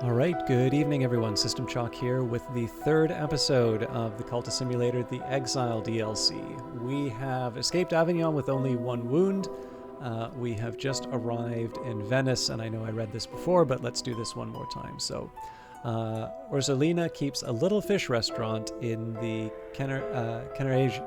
Alright, good evening everyone, System Chalk here with the third episode of the Cultist Simulator, the Exile DLC. We have escaped Avignon with only one wound. We have just arrived in Venice, and I know I read this before, but let's do this one more time. So, Orcelina keeps a little fish restaurant in the Cannaregio.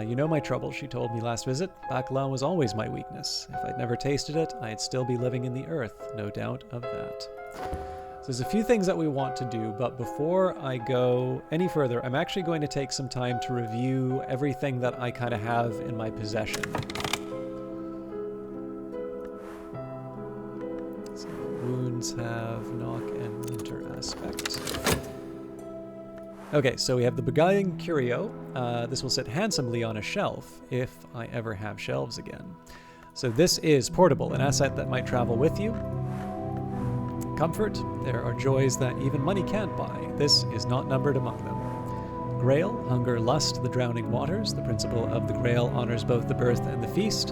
You know my trouble, she told me last visit. Bacala was always my weakness. If I'd never tasted it, I'd still be living in the earth, no doubt of that. So there's a few things that we want to do, but before I go any further, I'm actually going to take some time to review everything that I kind of have in my possession. So wounds have knock and winter aspect. Okay, so we have the Beguiling Curio. This will sit handsomely on a shelf if I ever have shelves again. So this is portable, an asset that might travel with you. Comfort, there are joys that even money can't buy. This is not numbered among them. Grail, hunger, lust, the drowning waters. The principle of the Grail honors both the birth and the feast.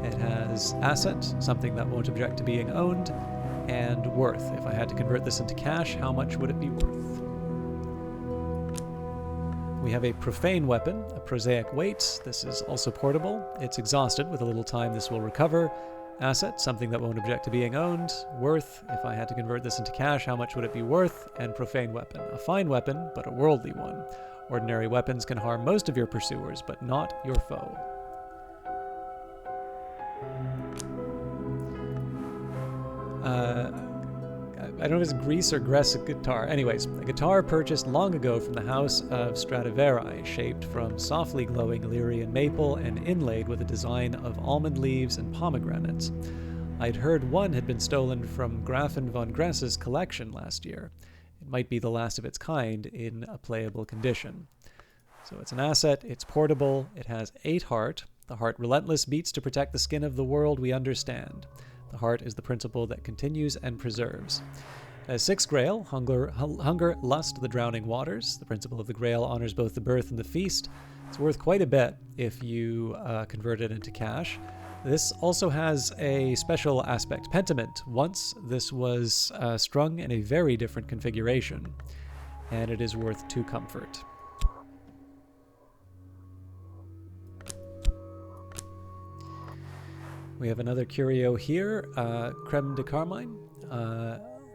It has asset, something that won't object to being owned, and worth. If I had to convert this into cash, how much would it be worth? We have a profane weapon, a prosaic weight. This is also portable. It's exhausted. With a little time, this will recover. Asset, something that won't object to being owned. Worth, if I had to convert this into cash, how much would it be worth? And profane weapon, a fine weapon, but a worldly one. Ordinary weapons can harm most of your pursuers, but not your foe. I don't know if it's Greece or Gress, a guitar. Anyways, a guitar purchased long ago from the house of Stradivari, shaped from softly glowing Illyrian maple and inlaid with a design of almond leaves and pomegranates. I'd heard one had been stolen from Grafen von Gress's collection last year. It might be the last of its kind in a playable condition. So it's an asset, it's portable, it has 8 heart. The heart relentless beats to protect the skin of the world we understand. The heart is the principle that continues and preserves. It has 6 grail, hunger, lust, the drowning waters. The principle of the grail honors both the birth and the feast. It's worth quite a bit if you convert it into cash. This also has a special aspect, pentiment. Once this was strung in a very different configuration, and it is worth 2 comfort. We have another curio here, creme de carmine.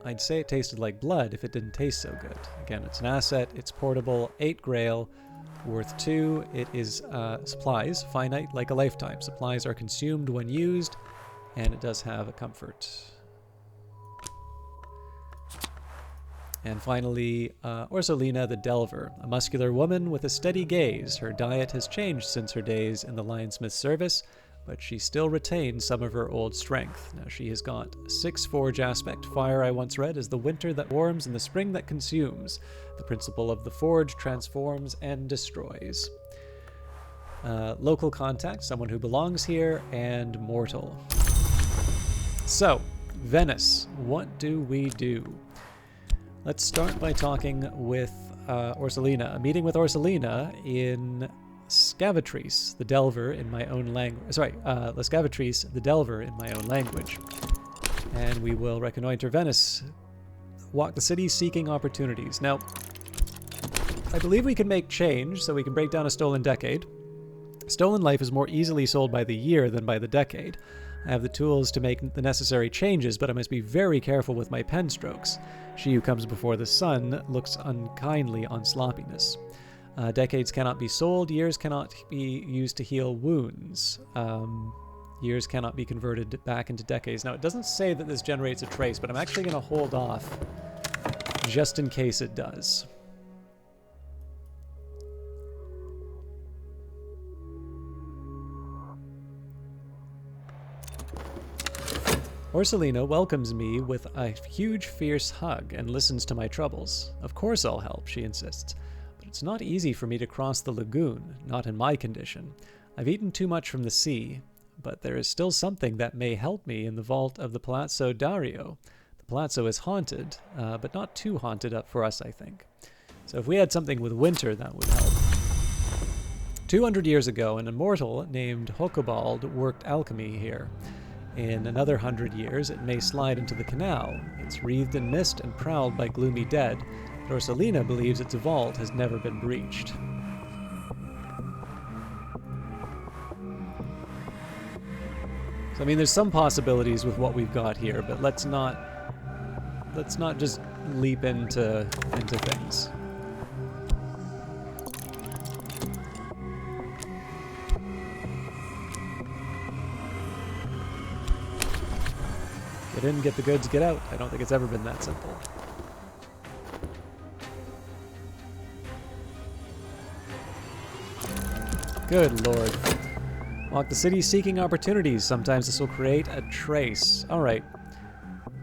I'd say it tasted like blood if it didn't taste so good. Again, it's an asset, it's portable, 8 grail, worth 2. It is supplies, finite like a lifetime. Supplies are consumed when used, and it does have a comfort. And finally, Orcelina the Delver, a muscular woman with a steady gaze. Her diet has changed since her days in the Lionsmith's service, but she still retains some of her old strength. Now she has got 6 forge aspect. Fire, I once read, is the winter that warms and the spring that consumes. The principle of the forge transforms and destroys. Local contact, someone who belongs here, and mortal. So, Venice, what do we do? Let's start by talking with Orcelina. A meeting with Orcelina in Scavitrice, the Delver in my own language. La Scavitrice, the Delver in my own language. And we will reconnoiter Venice. Walk the city seeking opportunities. Now, I believe we can make change, so we can break down a stolen decade. Stolen life is more easily sold by the year than by the decade. I have the tools to make the necessary changes, but I must be very careful with my pen strokes. She who comes before the sun looks unkindly on sloppiness. Decades cannot be sold. Years cannot be used to heal wounds. Years cannot be converted back into decades. Now, it doesn't say that this generates a trace, but I'm actually going to hold off just in case it does. Orcelina welcomes me with a huge, fierce hug and listens to my troubles. Of course I'll help, she insists. It's not easy for me to cross the lagoon, not in my condition. I've eaten too much from the sea, but there is still something that may help me in the vault of the Palazzo Dario. The palazzo is haunted, but not too haunted up for us, I think. So if we had something with winter, that would help. 200 years ago, an immortal named Hocobald worked alchemy here. In another 100 years, it may slide into the canal. It's wreathed in mist and prowled by gloomy dead. But Orcelina believes its vault has never been breached. So, I mean, there's some possibilities with what we've got here, but let's not just leap into things. Get in, get the goods, get out. I don't think it's ever been that simple. Good lord. Walk the city seeking opportunities. Sometimes this will create a trace. Alright.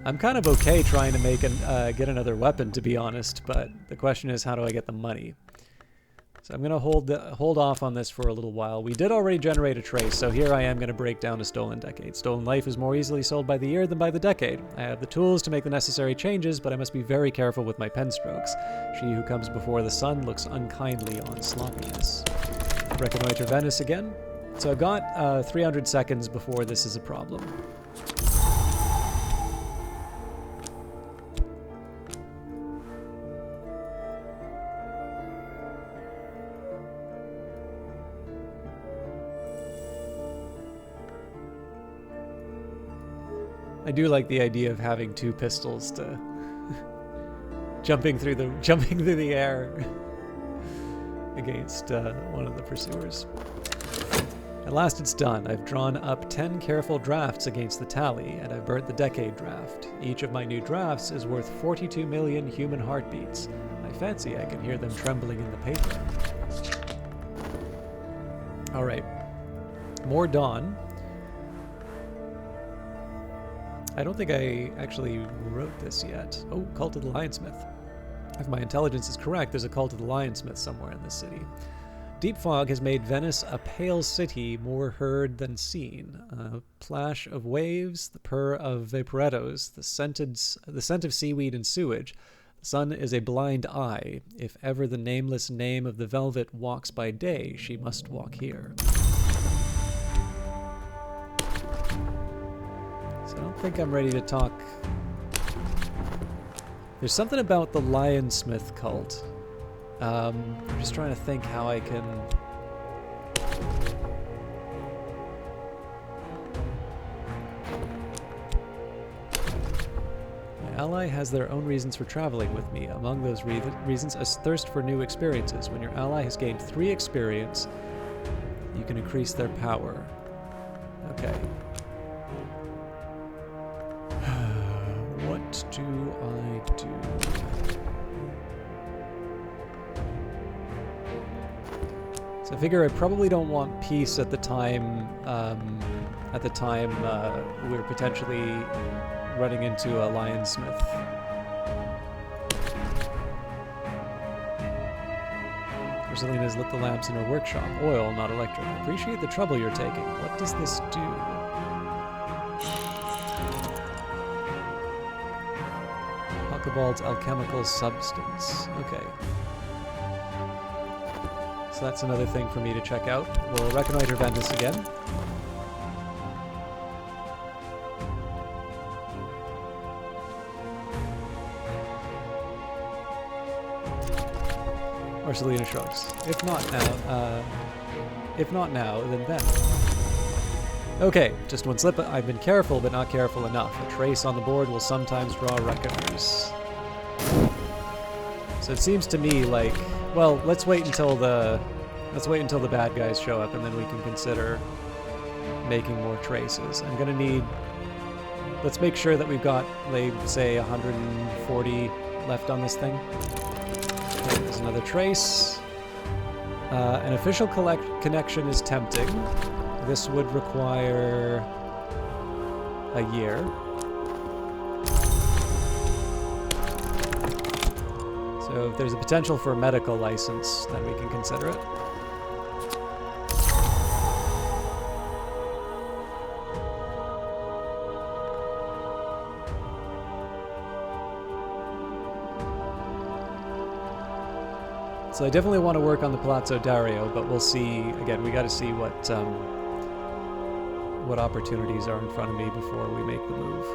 I'm kind of okay trying to make get another weapon, to be honest, but the question is, how do I get the money? So I'm going to hold off on this for a little while. We did already generate a trace, so here I am going to break down a stolen decade. Stolen life is more easily sold by the year than by the decade. I have the tools to make the necessary changes, but I must be very careful with my pen strokes. She who comes before the sun looks unkindly on sloppiness. Reconnoiter Venice again. So I've got 300 seconds before this is a problem. I do like the idea of having two pistols to jumping through the air against one of the pursuers. At last it's done. I've drawn up 10 careful drafts against the tally, and I've burnt the decade draft. Each of my new drafts is worth 42 million human heartbeats. I fancy I can hear them trembling in the paper. Alright. More dawn. I don't think I actually wrote this yet. Oh, Cult of the Lionsmith. If my intelligence is correct, there's a Cult of the Lionsmith somewhere in this city. Deep fog has made Venice a pale city, more heard than seen. A plash of waves, the purr of vaporettos, the scent of seaweed and sewage. The sun is a blind eye. If ever the nameless name of the velvet walks by day, she must walk here. So I don't think I'm ready to talk. There's something about the Lionsmith cult. I'm just trying to think how I can... My ally has their own reasons for traveling with me. Among those reasons, a thirst for new experiences. When your ally has gained 3 experience, you can increase their power. Okay. What do I do? So I figure I probably don't want peace at the time. We're potentially running into a lionsmith. Orcelina's lit the lamps in her workshop. Oil, not electric. Appreciate the trouble you're taking. What does this do? Alcohol's alchemical substance. Okay. So that's another thing for me to check out. We'll reconnoiter Venice again. Orcelina shrugs. If not now, then then. Okay, just one slip. I've been careful, but not careful enough. A trace on the board will sometimes draw reckoners. So it seems to me like, well, let's wait until the bad guys show up, and then we can consider making more traces. I'm gonna need. Let's make sure that we've got, like, say, 140 left on this thing. Okay, there's another trace. An official connection is tempting. This would require a year. So if there's a potential for a medical license, then we can consider it. So I definitely want to work on the Palazzo Dario, but we'll see. Again, we got to see what what opportunities are in front of me before we make the move.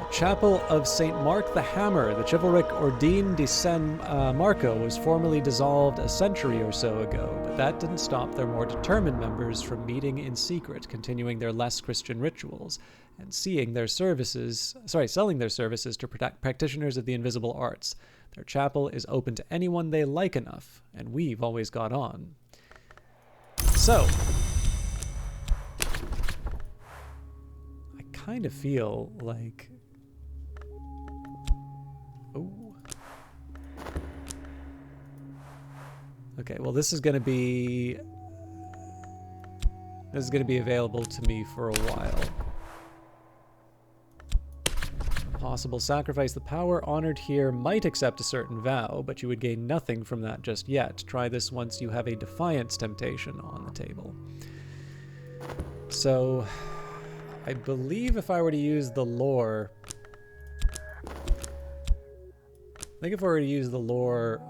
Chapel of St. Mark the Hammer. The chivalric Ordine di San Marco was formally dissolved a century or so ago, but that didn't stop their more determined members from meeting in secret, continuing their less Christian rituals, and selling their services to practitioners of the invisible arts. Their chapel is open to anyone they like enough, and we've always got on. So, I kind of feel like... Oh. Okay, well this is going to be available to me for a while. Possible sacrifice. The power honored here might accept a certain vow, but you would gain nothing from that just yet. Try this once you have a defiance temptation on the table. So, I believe if I were to use the lore... I think if I were to use the lore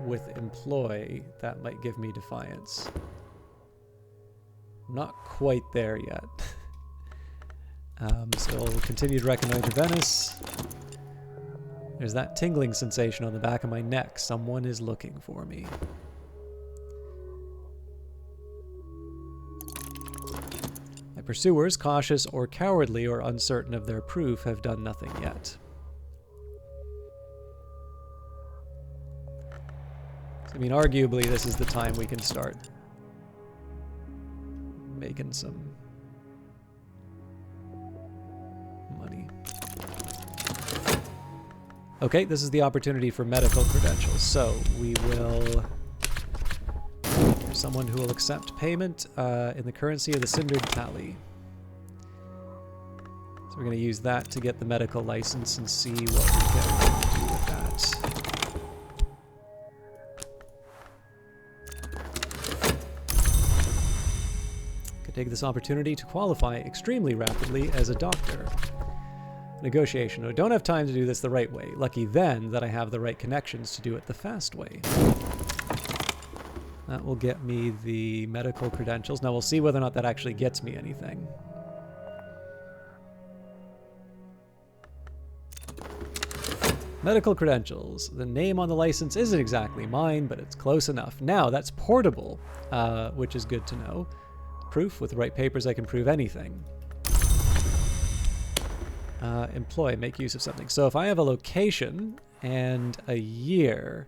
with employ, that might give me defiance. I'm not quite there yet. So we'll continue to reconnoiter Venice. There's that tingling sensation on the back of my neck. Someone is looking for me. My pursuers, cautious or cowardly or uncertain of their proof, have done nothing yet. I mean, arguably, this is the time we can start making some money. Okay, this is the opportunity for medical credentials. So we will... There's someone who will accept payment in the currency of the Cindered Tally. So we're going to use that to get the medical license and see what we can do with that. Could take this opportunity to qualify extremely rapidly as a doctor. Negotiation. I don't have time to do this the right way. Lucky then that I have the right connections to do it the fast way. That will get me the medical credentials. Now we'll see whether or not that actually gets me anything. Medical credentials. The name on the license isn't exactly mine, but it's close enough. Now that's portable, which is good to know. Proof. With the right papers I can prove anything. Employ, make use of something. So if I have a location and a year...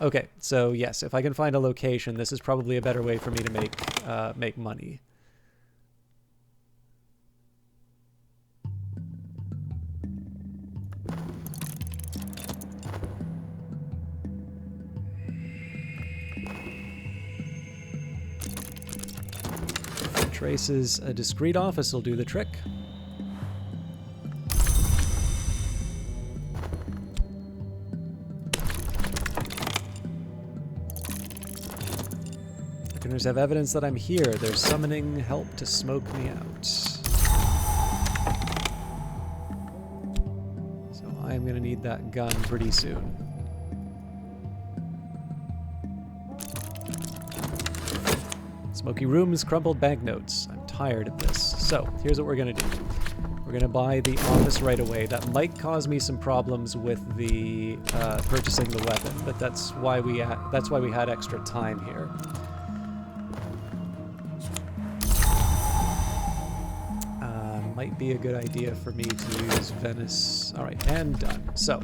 okay. So yes, if I can find a location, this is probably a better way for me to make money. Traces a discreet office will do the trick. Reckoners have evidence that I'm here. They're summoning help to smoke me out. So I'm going to need that gun pretty soon. Smoky rooms, crumpled banknotes. I'm tired of this. So here's what we're going to do. We're going to buy the office right away. That might cause me some problems with the purchasing the weapon, but that's why we had extra time here. Might be a good idea for me to use Venice. All right, and done. So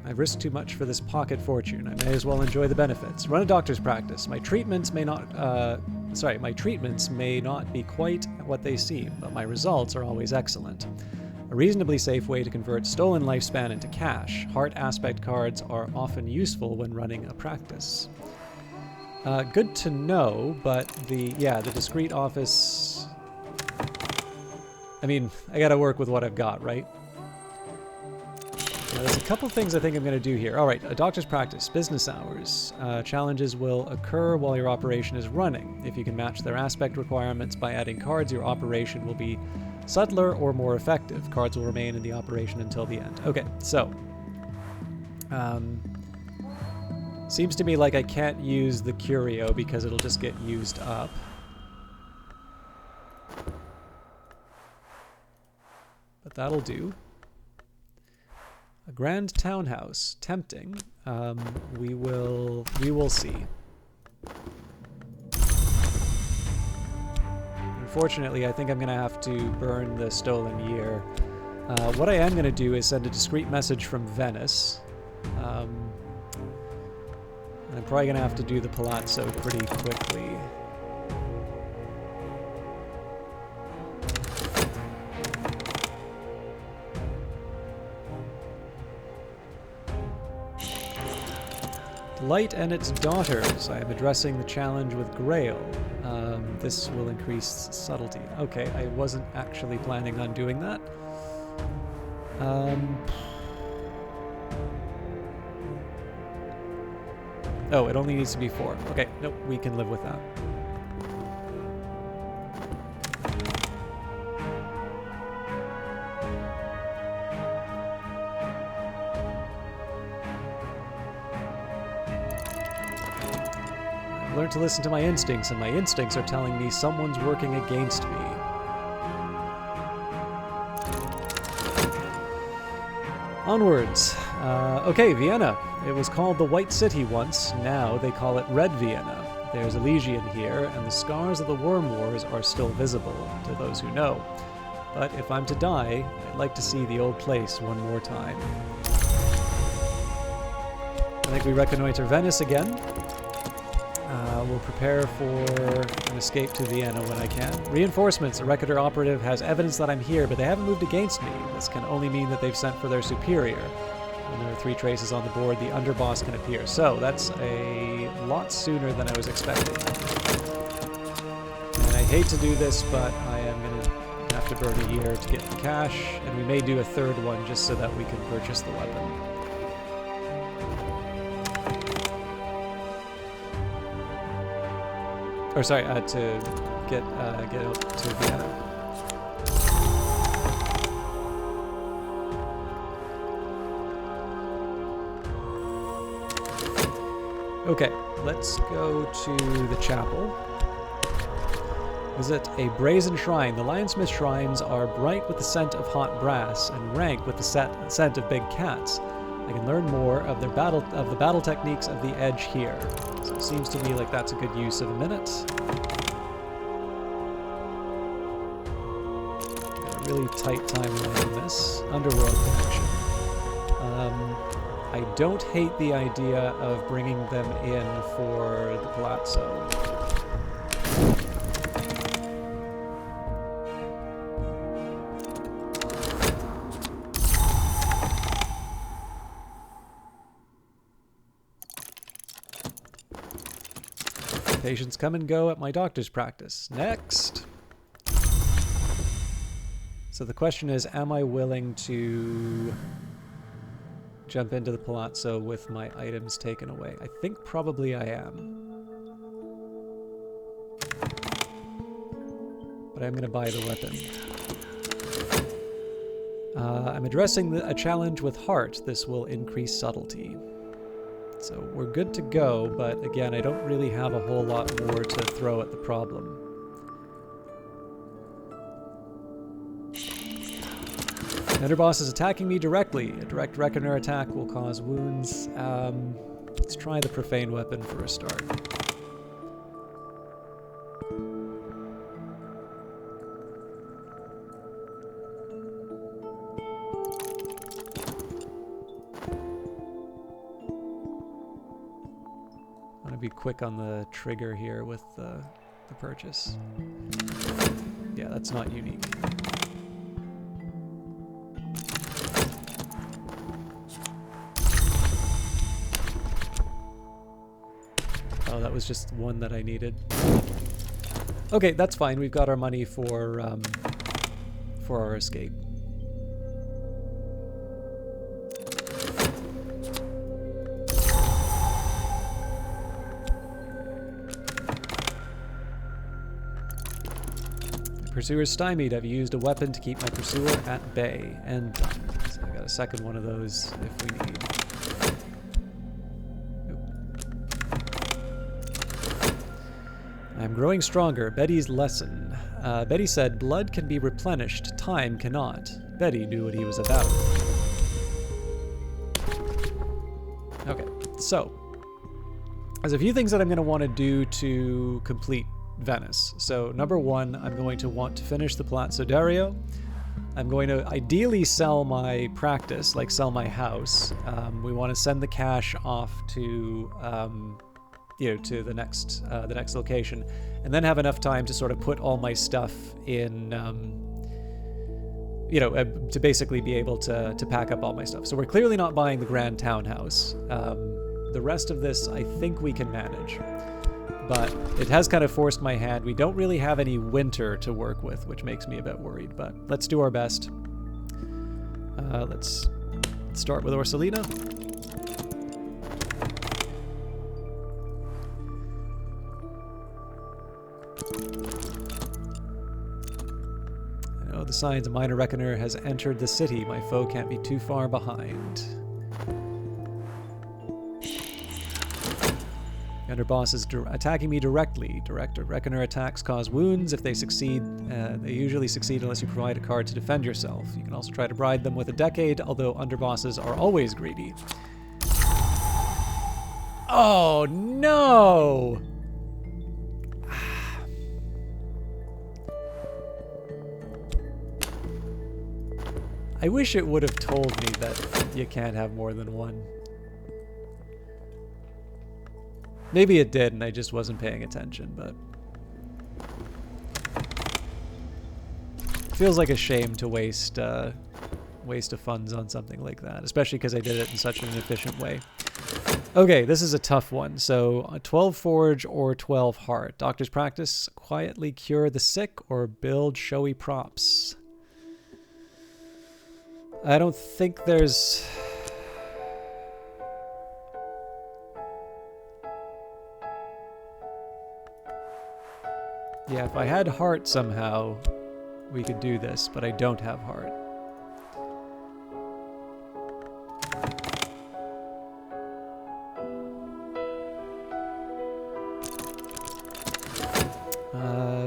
I've risked too much for this pocket fortune. I may as well enjoy the benefits. Run a doctor's practice. My treatments may not be quite what they seem, but my results are always excellent. A reasonably safe way to convert stolen lifespan into cash. Heart aspect cards are often useful when running a practice. Good to know, but the discreet office... I mean, I gotta work with what I've got, right? Now, there's a couple things I think I'm gonna do here. Alright, a doctor's practice, business hours. Challenges will occur while your operation is running. If you can match their aspect requirements by adding cards, your operation will be Subtler or more effective. Cards will remain in the operation until the end. Okay, so. Seems to me like I can't use the Curio because it'll just get used up. But that'll do. A grand townhouse. Tempting. We will see. Unfortunately, I think I'm going to have to burn the stolen year. What I am going to do is send a discreet message from Venice. I'm probably going to have to do the Palazzo pretty quickly. Light and its daughters. I am addressing the challenge with Grail. This will increase subtlety. Okay, I wasn't actually planning on doing that. Oh, it only needs to be 4. Okay, nope, we can live with that. I've learned to listen to my instincts, and my instincts are telling me someone's working against me. Onwards. Okay, Vienna. It was called the White City once. Now they call it Red Vienna. There's a legion here, and the scars of the Worm Wars are still visible, to those who know. But if I'm to die, I'd like to see the old place one more time. I think we reconnoiter Venice again. We'll prepare for an escape to Vienna when I can. Reinforcements. A Recruiter operative has evidence that I'm here, but they haven't moved against me. This can only mean that they've sent for their superior. When there are 3 traces on the board, the Underboss can appear. So that's a lot sooner than I was expecting. And I hate to do this, but I am going to have to burn a year to get the cash, and we may do a 3rd one just so that we can purchase the weapon. Or sorry, to get out to Vienna. Okay, let's go to the chapel. Visit a brazen shrine. The Lionsmith shrines are bright with the scent of hot brass and rank with the scent of big cats. I can learn more of the battle techniques of the Edge here. So it seems to me like that's a good use of a minute. Got a really tight timeline on this. Underworld connection. I don't hate the idea of bringing them in for the Palazzo. Patients come and go at my doctor's practice. Next. So the question is, am I willing to jump into the Palazzo with my items taken away? I think probably I am. But I'm going to buy the weapon. I'm addressing a challenge with heart. This will increase subtlety. So we're good to go, but again, I don't really have a whole lot more to throw at the problem. Underboss is attacking me directly. A direct Reckoner attack will cause wounds. Let's try the Profane Weapon for a start. I want to be quick on the trigger here with the purchase. Yeah, that's not unique. Oh, that was just one that I needed. Okay, that's fine. We've got our money for our escape. pursuer stymied. I've used a weapon to keep my pursuer at bay. And done. So I got a second one of those if we need. I'm growing stronger. Betty's lesson. Betty said, blood can be replenished, time cannot. Betty knew what he was about. Okay, so there's a few things that I'm going to want to do to complete Venice. So number one, I'm going to want to finish the Palazzo Dario. I'm going to ideally sell my practice, like sell my house. We want to send the cash off to to the next location, and then have enough time to sort of put all my stuff in, to basically be able to pack up all my stuff. So we're clearly not buying the grand townhouse. The rest of this, I think we can manage, but it has kind of forced my hand. We don't really have any winter to work with, which makes me a bit worried, but let's do our best. Let's start with Orcelina. The signs a minor reckoner has entered the city. My foe can't be too far behind. The underboss is attacking me directly. Direct reckoner attacks cause wounds. If they succeed, they usually succeed unless you provide a card to defend yourself. You can also try to bribe them with a decade, although underbosses are always greedy. Oh no! I wish it would have told me that you can't have more than one. Maybe it did and I just wasn't paying attention, but... it feels like a shame to waste of funds on something like that, especially because I did it in such an efficient way. Okay, this is a tough one. So, 12 Forge or 12 Heart. Doctor's Practice, quietly cure the sick or build showy props. I don't think there's... yeah, if I had heart somehow, we could do this, but I don't have heart.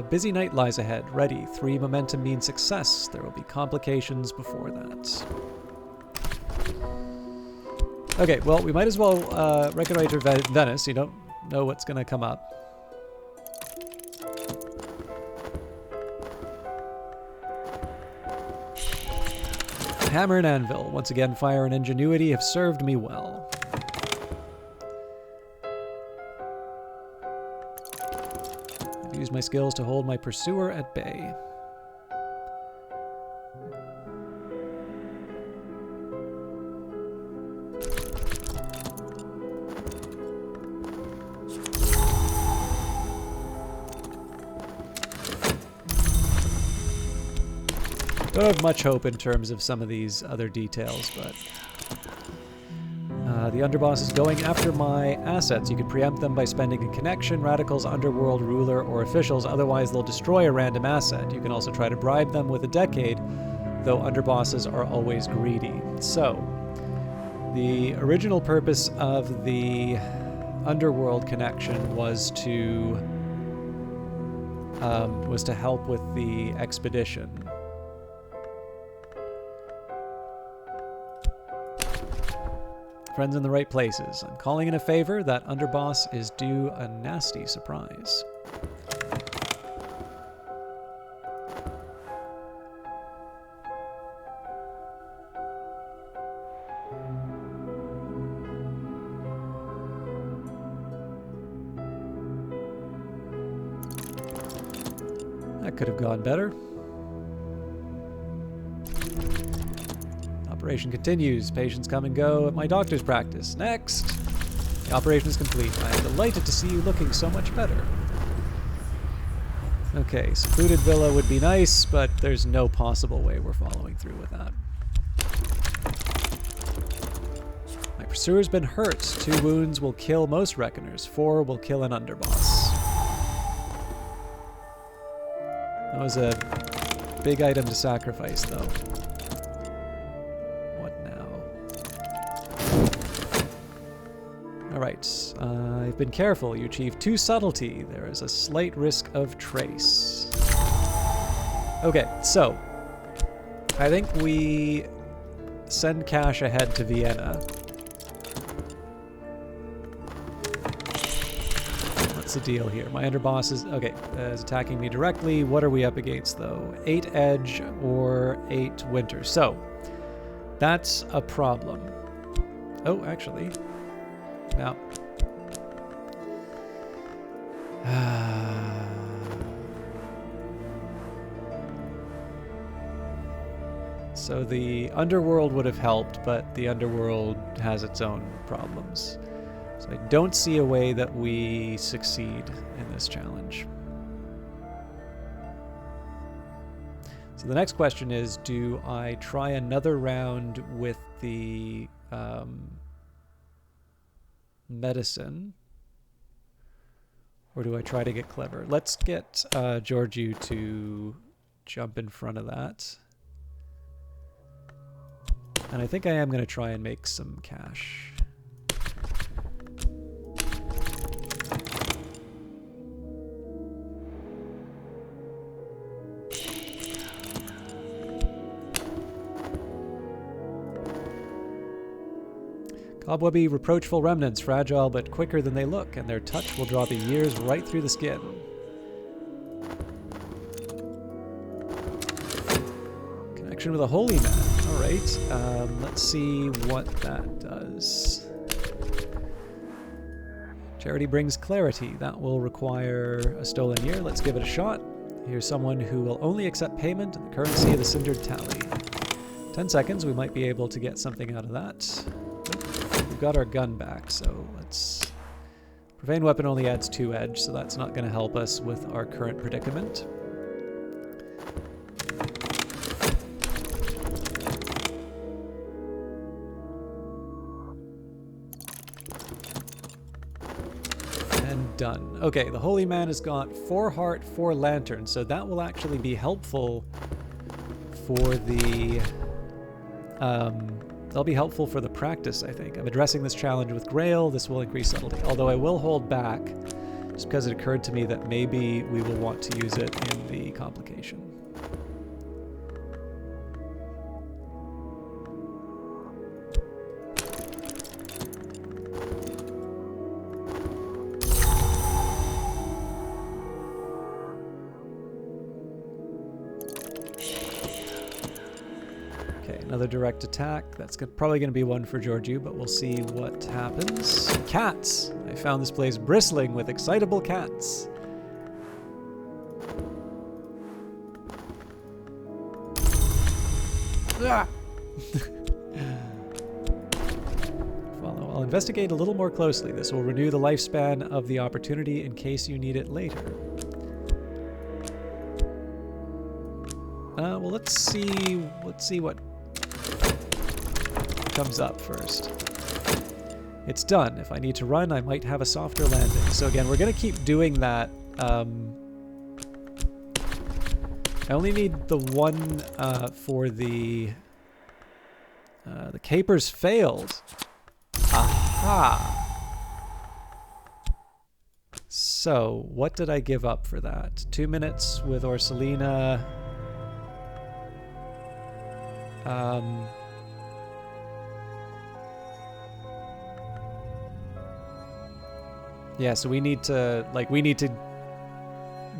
Busy night lies ahead. Ready. 3 momentum means success. There will be complications before that. Okay, well, we might as well reconnoiter Venice. You don't know what's going to come up. Hammer and anvil. Once again, fire and ingenuity have served me well. Use my skills to hold my pursuer at bay. Don't have much hope in terms of some of these other details, but... the underboss is going after my assets. You can preempt them by spending a connection, radicals, underworld, ruler, or officials. Otherwise, they'll destroy a random asset. You can also try to bribe them with a decade, though underbosses are always greedy. So, the original purpose of the underworld connection was to help with the expedition. Friends in the right places. I'm calling in a favor. That underboss is due a nasty surprise. That could have gone better. Operation continues. Patients come and go at my doctor's practice. Next! The operation is complete. I am delighted to see you looking so much better. Okay, secluded villa would be nice, but there's no possible way we're following through with that. My pursuer's been hurt. 2 wounds will kill most reckoners. 4 will kill an underboss. That was a big item to sacrifice, though. What now? Alright, I've been careful. You achieve 2 subtlety. There is a slight risk of trace. Okay, so I think we send cash ahead to Vienna. What's the deal here? My underboss is, okay, is attacking me directly. What are we up against, though? 8 edge or 8 winter. So that's a problem. Oh, actually, now. So the underworld would have helped, but the underworld has its own problems. So I don't see a way that we succeed in this challenge. So the next question is, do I try another round with the medicine? Or do I try to get clever? Let's get Georgiou to jump in front of that. And I think I am going to try and make some cash. Cobwebby, reproachful remnants, fragile but quicker than they look, and their touch will draw the years right through the skin. Connection with a holy man. Alright, let's see what that does. Charity brings clarity. That will require a stolen year. Let's give it a shot. Here's someone who will only accept payment in the currency of the cindered tally. 10 seconds, we might be able to get something out of that. We've got our gun back, so let's... Prevail Weapon only adds 2 edge, so that's not going to help us with our current predicament. And done. Okay, the Holy Man has got 4 heart, 4 lantern, so that will actually be helpful for the... That'll be helpful for the practice, I think. I'm addressing this challenge with Grail. This will increase subtlety. Although I will hold back, just because it occurred to me that maybe we will want to use it in the complication. Another direct attack. That's probably going to be one for Georgiou, but we'll see what happens. Cats! I found this place bristling with excitable cats. Ah! Well, I'll investigate a little more closely. This will renew the lifespan of the opportunity in case you need it later. Well, let's see what comes up first. It's done. If I need to run, I might have a softer landing. So again, we're going to keep doing that. I only need the one for the capers failed. Aha! So, what did I give up for that? 2 minutes with Orcelina. Yeah, so we need to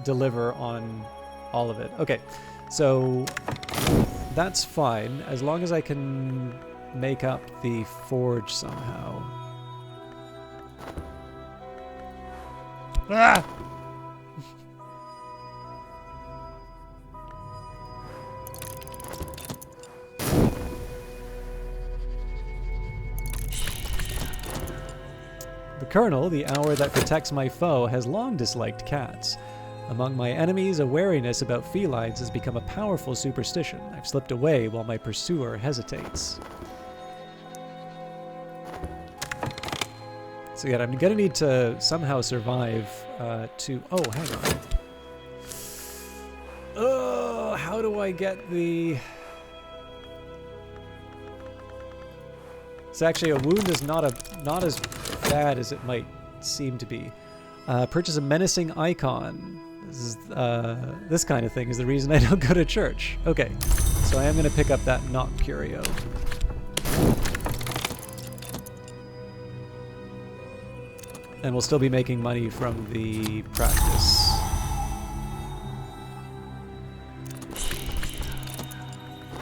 deliver on all of it. Okay, so that's fine, as long as I can make up the forge somehow. Ah! The Colonel, the hour that protects my foe, has long disliked cats. Among my enemies, a wariness about felines has become a powerful superstition. I've slipped away while my pursuer hesitates. So again, I'm gonna need to somehow survive to... Oh, hang on. how do I get the... It's actually, a wound is not as bad as it might seem to be. Purchase a menacing icon. This kind of thing is the reason I don't go to church. Okay, so I am going to pick up that Knock Curio. And we'll still be making money from the practice.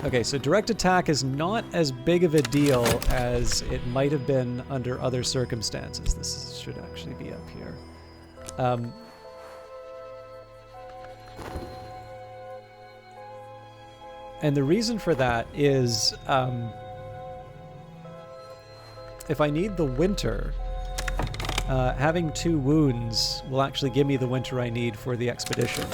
Okay, so direct attack is not as big of a deal as it might have been under other circumstances. This should actually be up here. And the reason for that is if I need the winter, having 2 wounds will actually give me the winter I need for the expedition.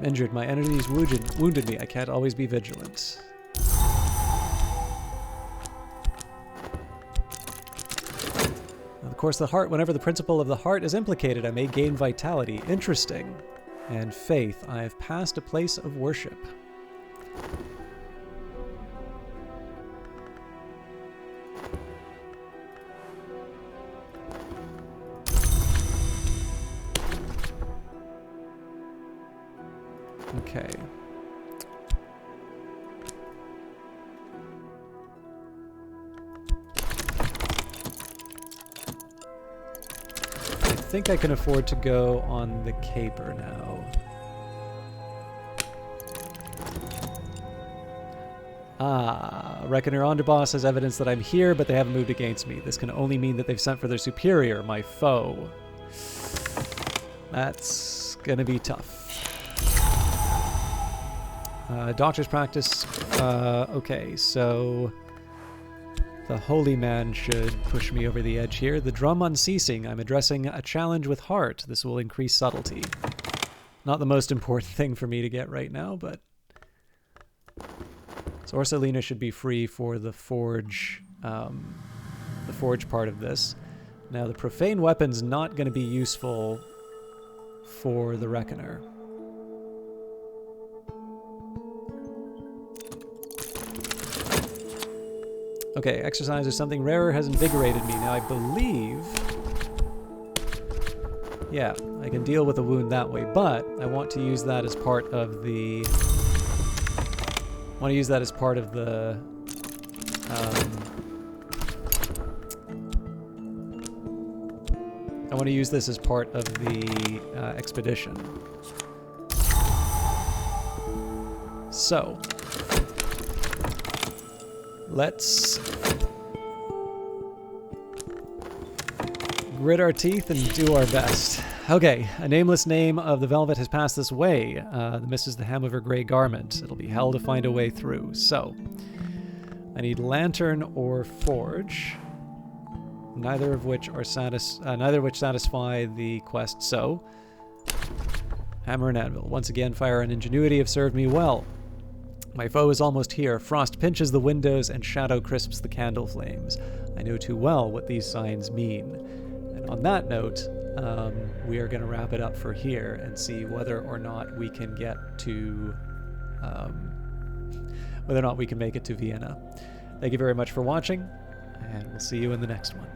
Injured. My enemies wounded me. I can't always be vigilant. Of course, the heart. Whenever the principle of the heart is implicated, I may gain vitality. Interesting. And faith. I have passed a place of worship. Okay. I think I can afford to go on the caper now. Reckoner Underboss has evidence that I'm here, but they haven't moved against me. This can only mean that they've sent for their superior, my foe. That's gonna be tough. Doctor's practice. Okay, so the holy man should push me over the edge here. The drum unceasing. I'm addressing a challenge with heart. This will increase subtlety. Not the most important thing for me to get right now, but... So Orcelina should be free for the forge part of this. Now the profane weapon's not going to be useful for the reckoner. Okay, exercise or something rarer has invigorated me. Now I believe... Yeah, I can deal with a wound that way, but I want to use that as part of the... I want to use that as part of the... I want to use this as part of the expedition. So... Let's grit our teeth and do our best. Okay, a nameless name of the Velvet has passed this way. The mist is the hem of her gray garment. It'll be hell to find a way through. So, I need lantern or forge, neither of which satisfy the quest. So, hammer and anvil. Once again, fire and ingenuity have served me well. My foe is almost here. Frost pinches the windows and shadow crisps the candle flames. I know too well what these signs mean. And on that note, we are going to wrap it up for here and see whether or not we can get to... whether or not we can make it to Vienna. Thank you very much for watching, and we'll see you in the next one.